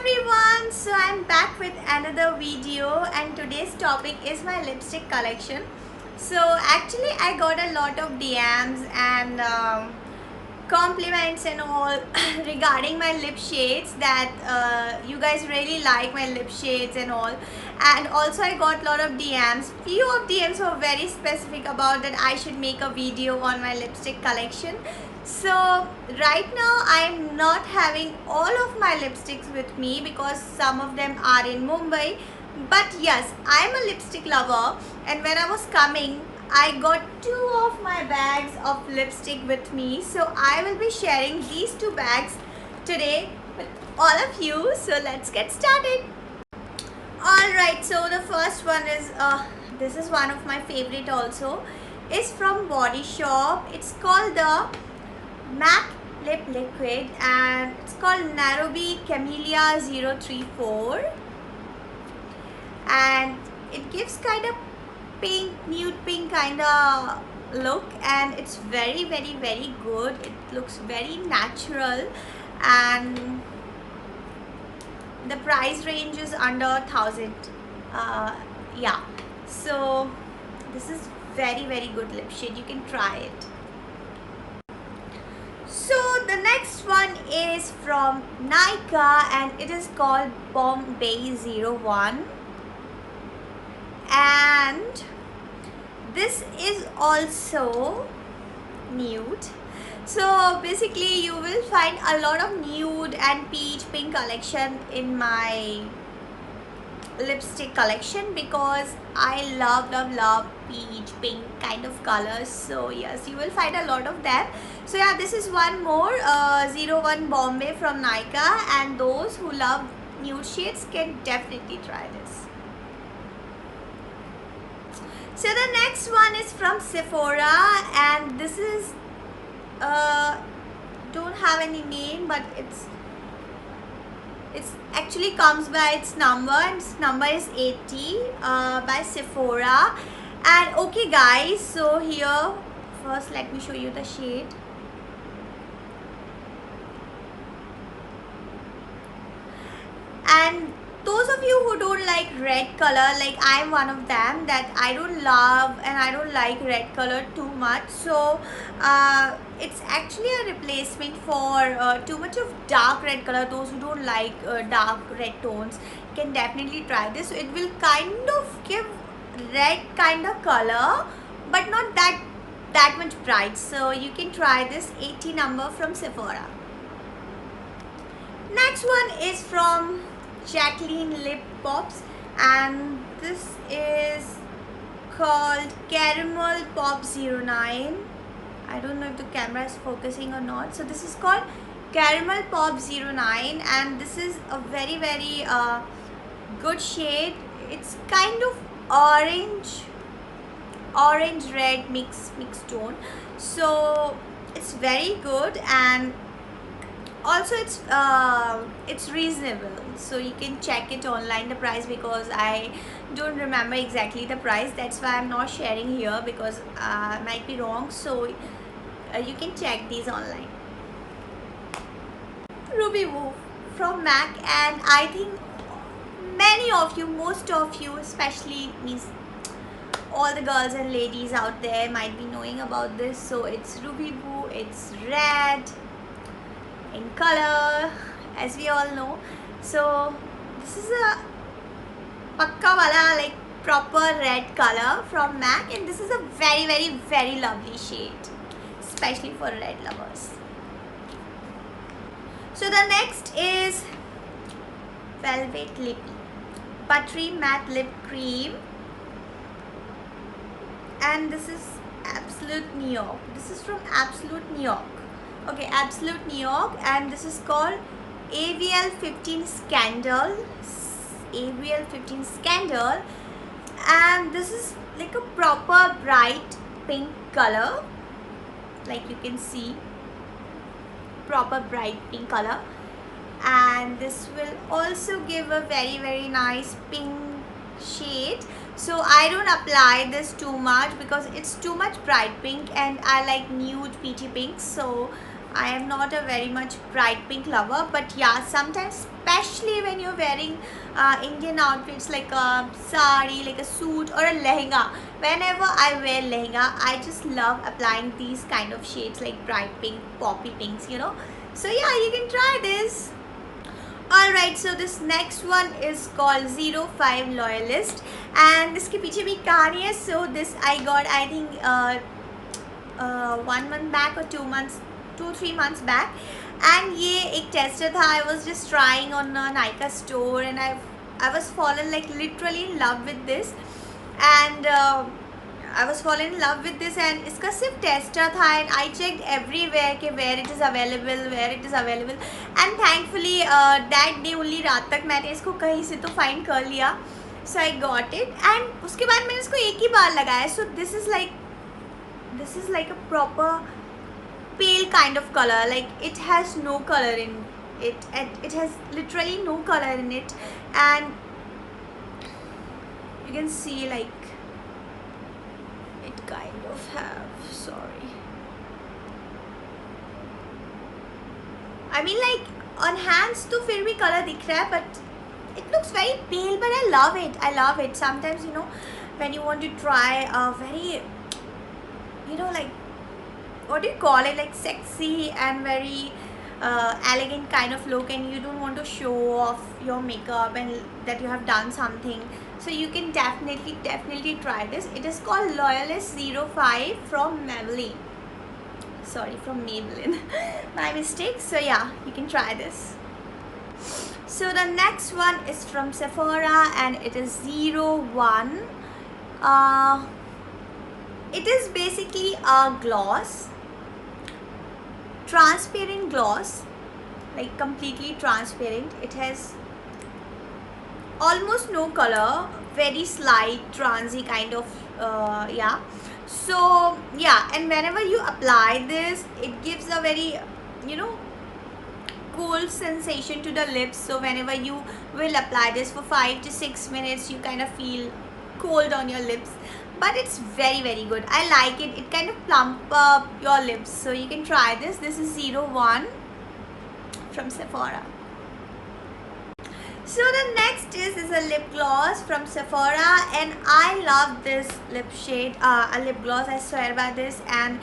everyone, so I'm back with another video and today's topic is my lipstick collection. So actually I got a lot of DMs and compliments and all regarding my lip shades that you guys really like my lip shades and all, and also I got a lot of DMs. Few of DMs were very specific about that I should make a video on my lipstick collection. So right now I'm not having all of my lipsticks with me because some of them are in Mumbai, but yes, I'm a lipstick lover, and when I was coming I got two of my bags of lipstick with me, so I will be sharing these two bags today with all of you. So let's get started. Alright, so the first one is this is one of my favorite also. It's from Body Shop. It's called the MAC Lip Liquid and it's called Nairobi Camellia 034, and it gives kind of pink, nude pink kind of look, and it's very good. It looks very natural and the price range is under 1,000. Yeah, so this is very good lip shade. You can try it. So the next one is from Nykaa and it is called Bombay 01, and this is also nude. So basically you will find a lot of nude and peach pink collection in my lipstick collection because I love peach pink kind of colors. So yes, you will find a lot of them. So yeah, this is one more 01 Bombay from Nykaa, and those who love nude shades can definitely try this. So the next one is from Sephora, and this is don't have any name, but it's actually comes by its number, and its number is 80 by Sephora. And okay guys, so here first let me show you the shade. And those of you who don't like red color, like I'm one of them, that I don't love and I don't like red color too much, so it's actually a replacement for too much of dark red color. Those who don't like dark red tones can definitely try this. So it will kind of give red kind of color but not that much bright, so you can try this 80 number from Sephora. Next one is from Jacqueline Lip Pops, and this is called Caramel Pop 09. I don't know if the camera is focusing or not. So this is called Caramel Pop 09, and this is a very good shade. It's kind of orange red mixed tone, so it's very good, and also it's reasonable, so you can check it online, the price, because I don't remember exactly the price. That's why I'm not sharing here, because I might be wrong. So you can check these online. Ruby Woo from MAC, and I think many of you, most of you, especially means all the girls and ladies out there might be knowing about this. So it's Ruby Woo. It's red in color, as we all know. So this is a pakka wala, like proper red color from MAC, and this is a very lovely shade, especially for red lovers. So the next is Velvet Lippy Buttery Matte Lip Cream, and this is Absolute New York. This is from Absolute New York. Okay, Absolute New York, and this is called AVL 15 Scandal. AVL 15 Scandal, and this is like a proper bright pink color, like you can see, proper bright pink color, and this will also give a very nice pink shade. So I don't apply this too much because it's too much bright pink, and I like nude peachy pink, so I am not a very much bright pink lover, but yeah, sometimes, especially when you're wearing Indian outfits like a sari, like a suit or a lehenga. Whenever I wear lehenga, I just love applying these kind of shades like bright pink, poppy pinks, you know. So yeah, you can try this. Alright, so this next one is called 05 Loyalist, and इसके पीछे भी कहानी है. So this I got, I think 1 month back or 2-3 months back, and ये एक tester था. I was just trying on a Nykaa store, and I was fallen like literally in love with this, and I was fallen in love with this, and इसका सिर्फ tester था, and I checked everywhere कि where it is available, and thankfully that day only रात तक मैंने इसको कहीं से तो find कर लिया. So I got it, and उसके बाद मैंने इसको एक ही बार लगाया. So this is like a proper pale kind of color, like it has no color in it, and it has literally no color in it, and you can see like it kind of have, sorry, I mean like on hands तो फिर भी color दिख रहा है, but it looks very pale, but I love it. Sometimes, you know, when you want to try a very, you know, like, what do you call it, like sexy and very elegant kind of look, and you don't want to show off your makeup and that you have done something, so you can definitely try this. It is called Loyalist 05 from Maybelline. Sorry, from Maybelline. My mistake. So yeah, you can try this. So the next one is from Sephora, and it is 01. It is basically a gloss, transparent gloss, like completely transparent. It has almost no color, very slight transy kind of yeah. So yeah, and whenever you apply this, it gives a very, you know, cold sensation to the lips. So whenever you will apply this for 5 to 6 minutes, you kind of feel cold on your lips, but it's very good. I like it. It kind of plump up your lips, so you can try this. This is 01 from Sephora. So the next is a lip gloss from Sephora, and I love this lip shade, a lip gloss, I swear by this, and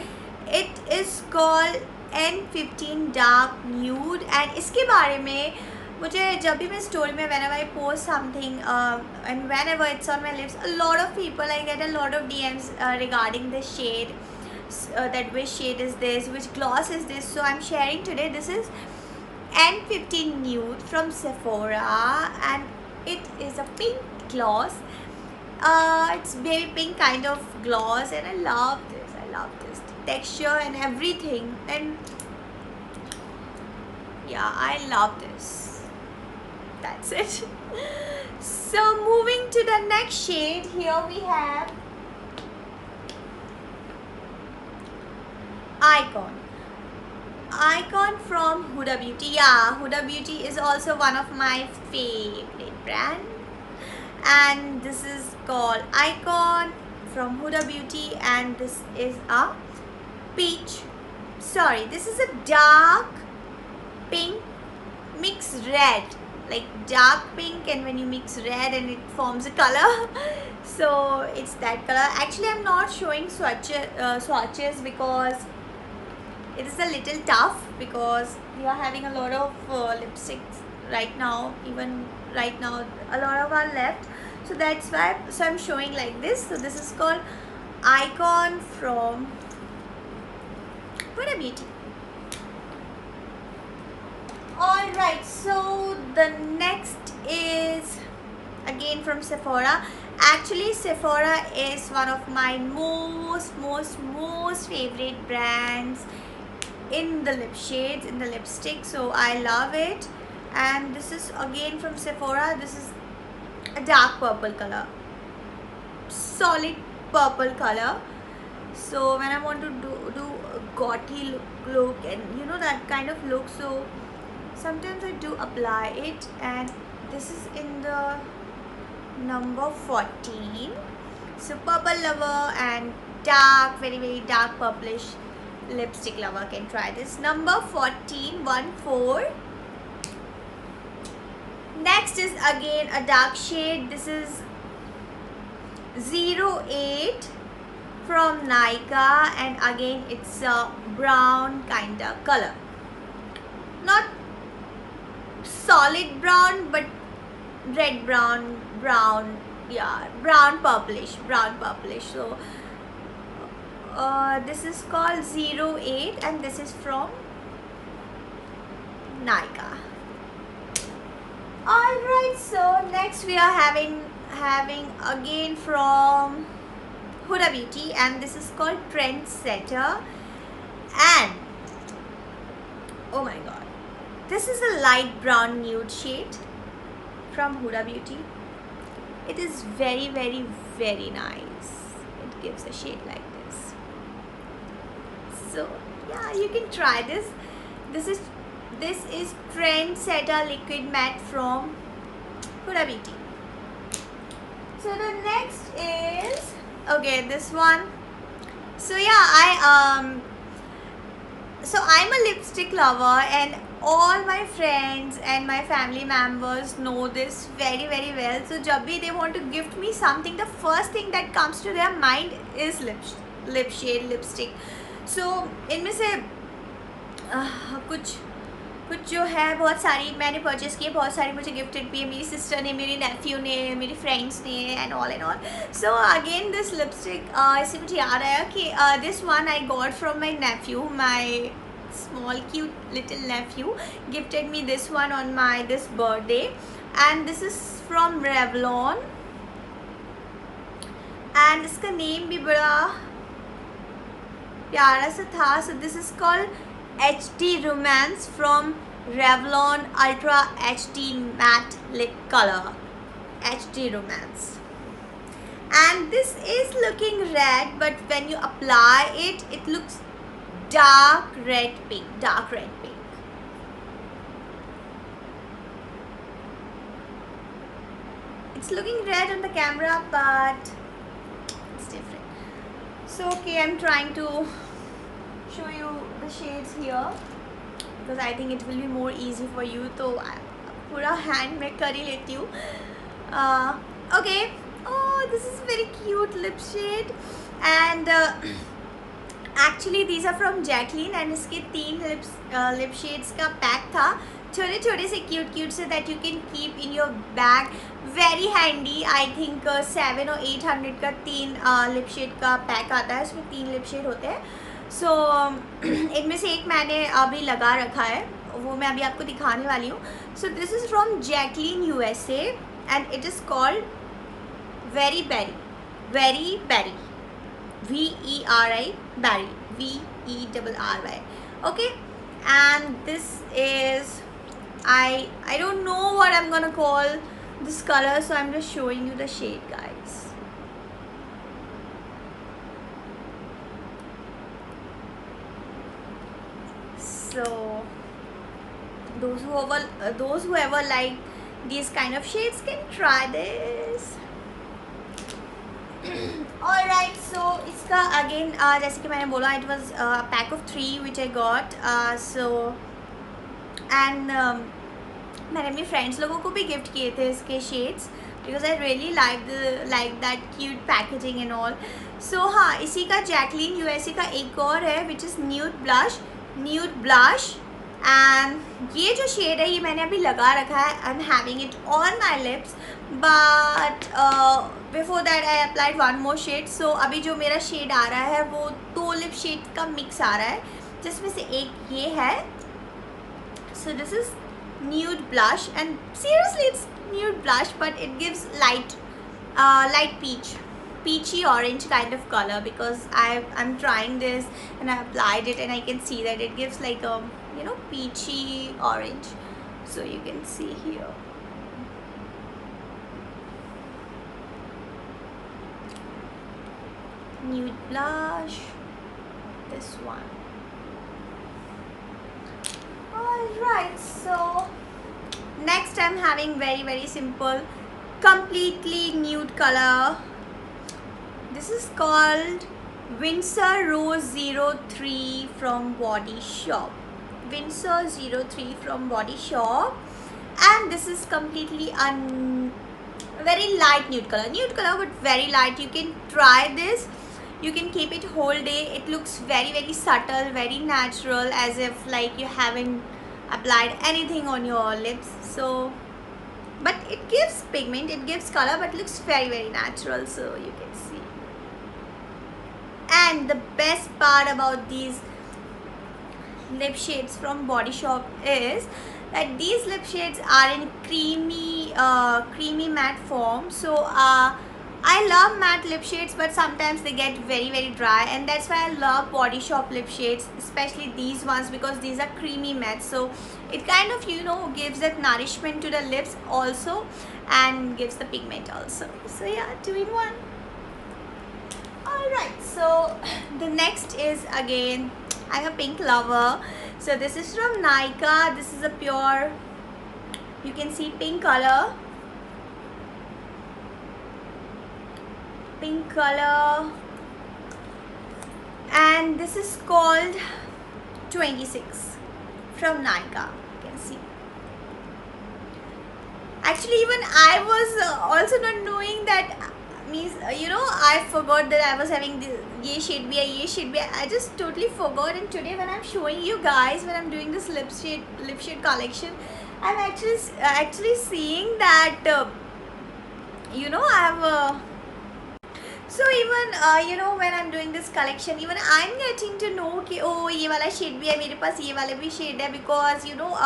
it is called N15 Dark Nude. And इसके बारे में मुझे जब भी मैं story में whenever I post something and whenever it's on my lips, a lot of people, I get a lot of DMs regarding this shade, that which shade is this, which gloss is this. So I'm sharing today. This is N15 Nude from Sephora, and it is a pink gloss. It's baby pink kind of gloss, and I love this texture and everything, and yeah, I love this. That's it. So moving to the next shade, here we have Icon from Huda Beauty. Yeah, Huda Beauty is also one of my favorite brand, and this is called Icon from Huda Beauty, and this is a this is a dark pink mixed red, like dark pink, and when you mix red and it forms a color. So it's that color. Actually, I'm not showing swatches because it is a little tough, because we are having a lot of lipsticks right now. Even right now, a lot of are left, so that's why. So I'm showing like this. So this is called Icon from Huda Beauty. Alright, so the next is again from Sephora. Actually, Sephora is one of my most favorite brands in the lip shades, in the lipstick, so I love it. And this is again from Sephora. This is a dark purple color, solid purple color. So when I want to do a gaudy look, and you know, that kind of look, so sometimes I do apply it. And this is in the number 14. So purple lover and dark, very dark purplish lipstick lover can try this. Number 14, 14. Next is again a dark shade. This is 08 from Nykaa, and again it's a brown kind of color. Not solid brown, but red brown, yeah, brown purplish. So this is called 08 and this is from Nykaa. Alright, so next we are having again from Huda Beauty, and this is called Trendsetter. And oh my god, this is a light brown nude shade from Huda Beauty. It is very nice. It gives a shade like this. So yeah, you can try this. This is Trendsetter Liquid Matte from Huda Beauty. So the next is, okay, this one. So yeah, so I'm a lipstick lover, and all my friends and my family members know this very well. So जब भी they want to gift me something, the first thing that comes to their mind is lip shade, lipstick. So इनमें से कुछ जो है, बहुत सारी मैंने परचेस की है, बहुत सारी मुझे गिफ्टेड भी है, मेरी सिस्टर ने, मेरी नेफ्यू ने, मेरी फ्रेंड्स ने, and all. So again this lipstick, इससे मुझे याद आया कि this one I got from my nephew. My small cute little nephew gifted me this one on my this birthday, and this is from Revlon, and इसका name भी बड़ा प्यारा सा था. So this is called HD Romance from Revlon Ultra HD Matte Lip Color. HD Romance. And this is looking red, but when you apply it, it looks dark red pink. It's looking red on the camera, but it's different. So okay, I'm trying to show you the shades here because I think it will be more easy for you. तो पूरा hand में कर ही लेती हूँ. Okay. Oh, this is very cute lip shade, and actually these are from Jacqueline, and इसके 3 lip shades का pack था, छोटे से cute से, that you can keep in your bag. Very handy. I think 700 or 800 का 3 lip shade का pack आता है, उसमें 3 lip shade होते हैं. So इनमें से एक मैंने अभी लगा रखा है, वो मैं अभी आपको दिखाने वाली हूँ. So this is from Jacqueline USA, and it is called Very Berry. VERRY, Berry. VERRY. Okay, and this is, I don't know what I'm gonna call this color, so I'm just showing you the shade, guys. So those who ever like these kind of shades can try this. Alright, so इसका again जैसे कि मैंने बोला, it was a pack of 3 which I got. So and मैंने अपनी friends लोगों को भी gift किए थे इसके shades because I really like that cute packaging and all. So हाँ, इसी का Jacqueline USA का एक और है which is nude blush, and ये जो shade है ये मैंने अभी लगा रखा है. I'm having it on my lips, but before that I applied one more shade. So अभी जो मेरा shade आ रहा है वो 2 lip shade का mix आ रहा है, जिसमें से एक ये है. So this is nude blush, and seriously it's nude blush, but it gives light peachy orange kind of color, because I'm trying this and I applied it, and I can see that it gives like a, you know, peachy orange. So you can see here. Nude blush, this one. Alright, so next I'm having very simple, completely nude color. This is called Windsor Rose 03 from Body Shop. Windsor 03 from Body Shop. And this is completely very light nude color but very light. You can try this, you can keep it whole day. It looks very subtle, very natural, as if like you haven't applied anything on your lips. So but it gives pigment, it gives color, but looks very natural, so you can see. And the best part about these lip shades from Body Shop is that these lip shades are in creamy matte form. So I love matte lip shades, but sometimes they get very dry, and that's why I love Body Shop lip shades, especially these ones, because these are creamy matte. So it kind of, you know, gives that nourishment to the lips also and gives the pigment also. So yeah, 2-in-1. Alright, so the next is, again, I'm a pink lover. So this is from Nykaa. This is a pure, you can see, pink color. Pink color. And this is called 26 from Nykaa. You can see. Actually, even I was also not knowing that. Means, you know, I forgot that I was having the ye shade bhi. I just totally forgot, and today when I'm showing you guys, when I'm doing this lip shade collection, I'm actually seeing that you know, I have so even you know, when I'm doing this collection, even I'm getting to know कि oh ये वाला shade भी है मेरे पास, ये वाला भी shade है, because you know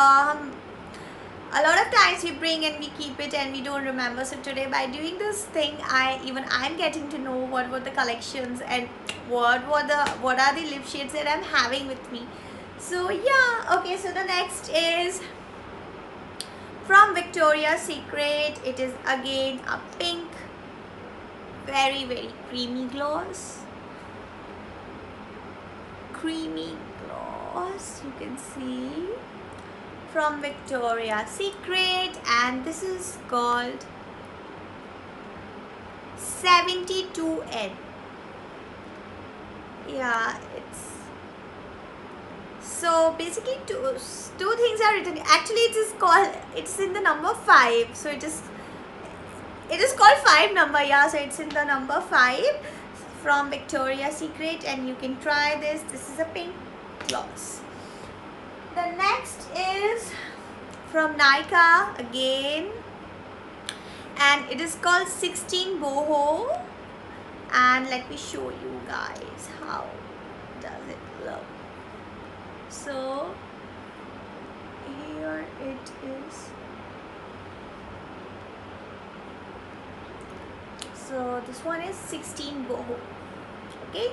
a lot of times we bring and we keep it and we don't remember. So today, by doing this thing, I'm getting to know what were the collections and what are the lip shades that I'm having with me. So yeah, okay, so the next is from Victoria's Secret. It is again a pink, very creamy gloss. Creamy gloss, you can see, from Victoria's Secret, and this is called 72N. Yeah, it's so basically two things are written. Actually, it's in the number 5, so it is called 5 number. Yeah, so it's in the number 5 from Victoria's Secret, and you can try this. This is a pink gloss. The next is from Nykaa again, and it is called 16 Boho. And let me show you guys how does it look. So here it is. So this one is 16 Boho. Okay.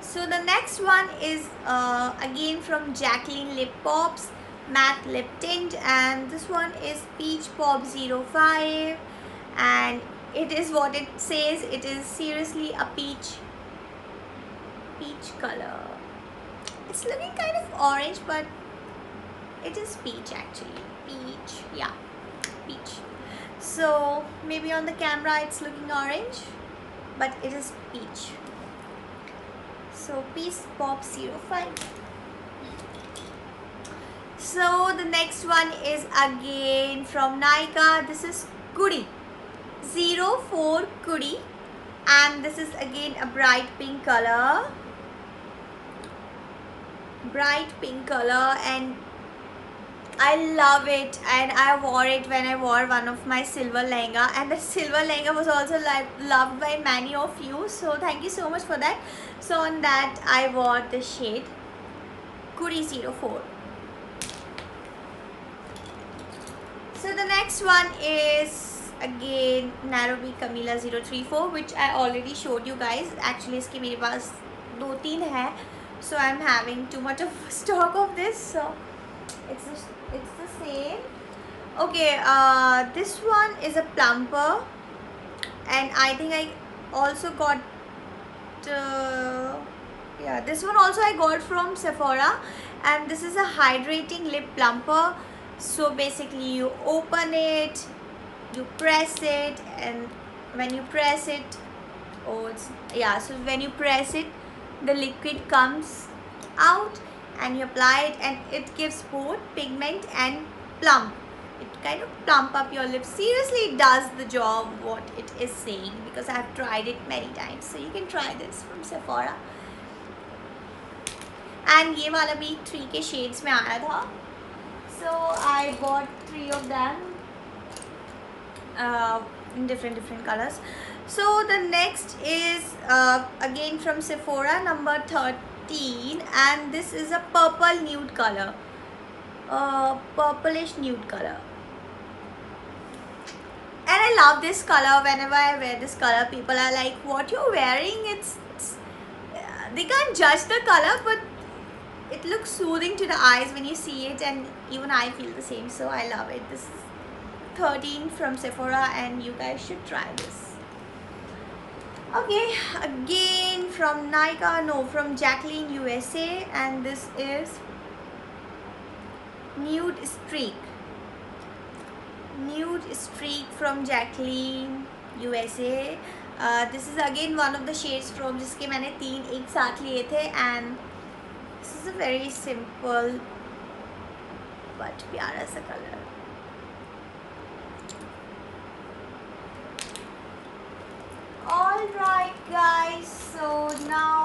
So the next one is again from Jacqueline Lip Pops matte lip tint, and this one is Peach Pop 05, and it is what it says. It is seriously a peach color. It's looking kind of orange, but it is peach actually. Peach, yeah, peach. So maybe on the camera it's looking orange, but it is peach. So Peach Pop 05. So the next one is again from Nykaa. This is Kudi 04 Kudi, and this is again a bright pink color. Bright pink color, and I love it, and I wore it when I wore one of my silver lehenga, and the silver lehenga was also loved by many of you, so thank you so much for that. So on that I wore the shade Kudi 04. So the next one is again Nairobi Camilla 034, which I already showed you guys. Actually इसके मेरे पास 2-3 है, so I'm having too much of stock of this, so it's the same. Okay, this one is a plumper, and I think I also got yeah, this one also I got from Sephora, and this is a hydrating lip plumper. So basically you open it, you press it, and when you press it, Oh, it's, yeah, so when you press it, the liquid comes out and you apply it, and it gives both pigment and plump. It kind of plump up your lips. Seriously, it does the job what it is saying, because I have tried it many times. So you can try this from Sephora. And ये वाला भी 3 के shades में आया था. So I bought 3 of them in different colors. So the next is again from Sephora, number 13, and this is a purple nude color, purplish nude color. And I love this color. Whenever I wear this color, people are like, what you're wearing? It's they can't judge the color, but it looks soothing to the eyes when you see it, and even I feel the same. So I love it. This is 13 from Sephora, and you guys should try this. Okay, again from Nykaa, no, from Jacqueline USA, and this is Nude Streak. Nude Streak from Jacqueline USA. This is again one of the shades from जिसके मैंने 3 एक साथ लिए थे, and this is a very simple but प्यारा सा color. Alright guys, so now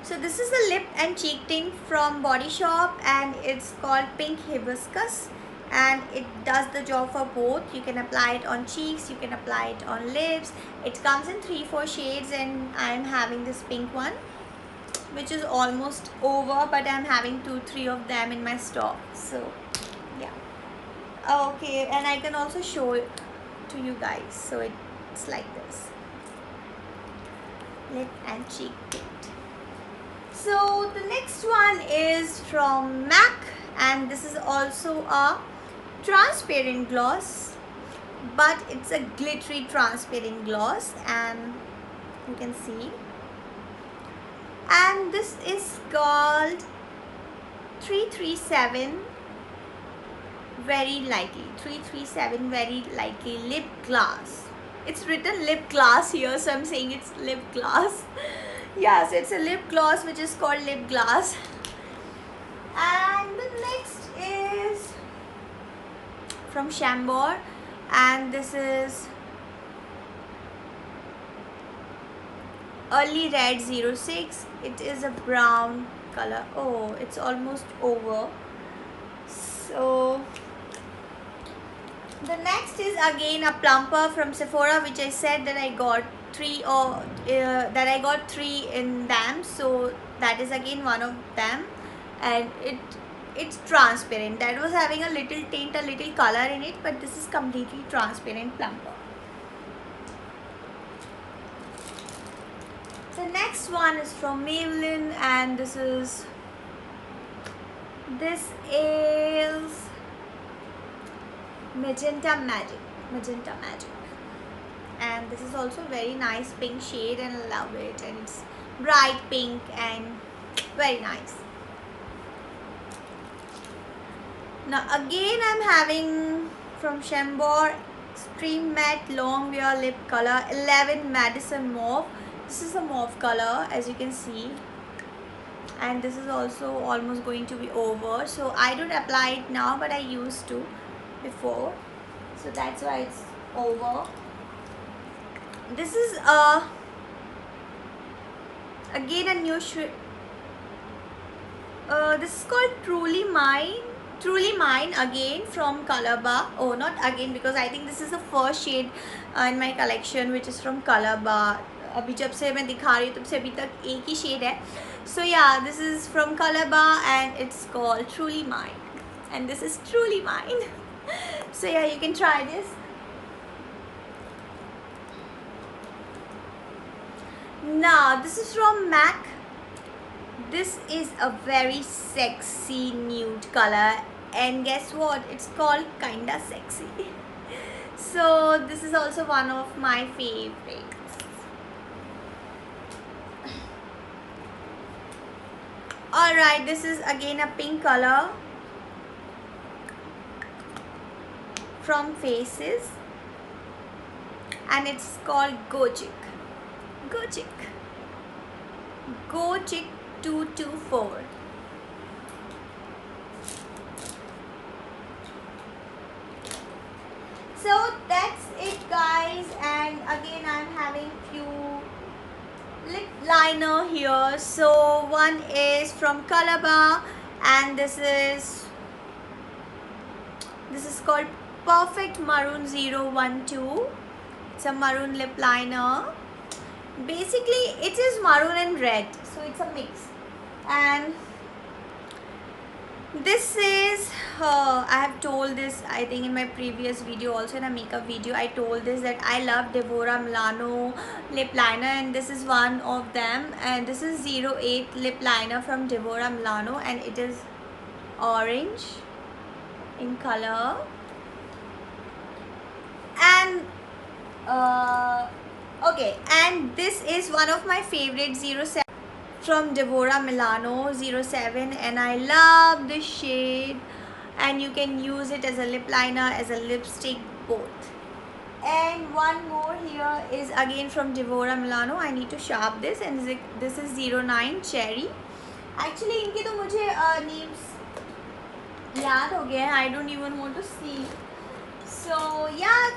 so this is the lip and cheek tint from Body Shop, and it's called Pink Hibiscus, and it does the job for both. You can apply it on cheeks, you can apply it on lips. It comes in 3-4 shades, and I'm having this pink one, which is almost over, but I'm having 2-3 of them in my stock. So yeah, okay, and I can also show it to you guys. So it's like this, lip and cheek tint. So the next one is from MAC, and this is also a transparent gloss, but it's a glittery transparent gloss, and you can see, and this is called 337 very lightly, 337 very lightly lip gloss. It's written lip gloss here, so I'm saying it's lip gloss. Yes, it's a lip gloss which is called lip gloss. And the next is from Chambord, and this is Early Red 06. It is a brown color. Oh, it's almost over. So the next is again a plumper from Sephora, which I said that I got 3 in them. So that is again one of them, and it's transparent. That was having a little tint, a little color in it, but this is completely transparent plumper. The next one is from Maybelline, and this is Magenta Magic, and this is also very nice pink shade, and I love it, and it's bright pink and very nice. Now again I'm having from Chambord Extreme Matte Long Wear Lip Color 11 Madison Mauve. This is a mauve color, as you can see, and this is also almost going to be over. So I don't apply it now, but I used to before, so that's why it's over. This is again a new this is called Truly Mine again from Colorbar. Oh, not again, because I think this is the first shade in my collection, which is from Colorbar. अभी जब से मैं दिखा रही हूँ तब से अभी तक एक ही shade है. So yeah, this is from Colorbar, and it's called Truly Mine, and this is Truly Mine. So yeah, you can try this. Now this is from MAC. This is a very sexy nude color, and guess what? It's called Kinda Sexy. So this is also one of my favorites. Alright, this is again a pink color from Faces, and it's called Gojik. Gojik. Gojik 224. So that's it, guys, and again I'm having few lip liner here. So one is from Colorbar, and this is called Perfect Maroon 012. It's a maroon lip liner. Basically it is maroon and red, so it's a mix. And this is I have told this, I think, in my previous video also, in a makeup video I told this, that I love Devora Milano lip liner, and this is one of them. And this is 08 lip liner from Devora Milano, and it is orange in color. And okay, and this is one of my favorite 07 from Devora Milano 07, and I love this shade, and you can use it as a lip liner, as a lipstick, both. And one more here is again from Devora Milano. I need to sharp this, and this is 09 Cherry. Actually इनके तो मुझे names याद हो गए हैं, I don't even want to see. So yeah,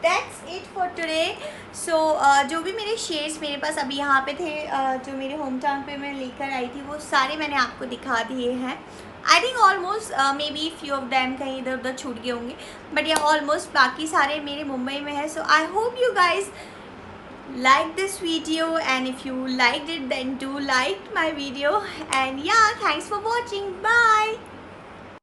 that's it for today. So जो भी मेरे शेड्स मेरे पास अभी यहाँ पे थे, जो मेरे होम टाउन पे मैं लेकर आई थी, वो सारे मैंने आपको दिखा दिए हैं. I think almost may be few of them कहीं इधर उधर छूट गए होंगे, बट या ऑलमोस्ट बाकी सारे मेरे मुंबई में है. So I hope you guys like this video, and if you liked it, then do like my video. And yeah, thanks for watching. Bye.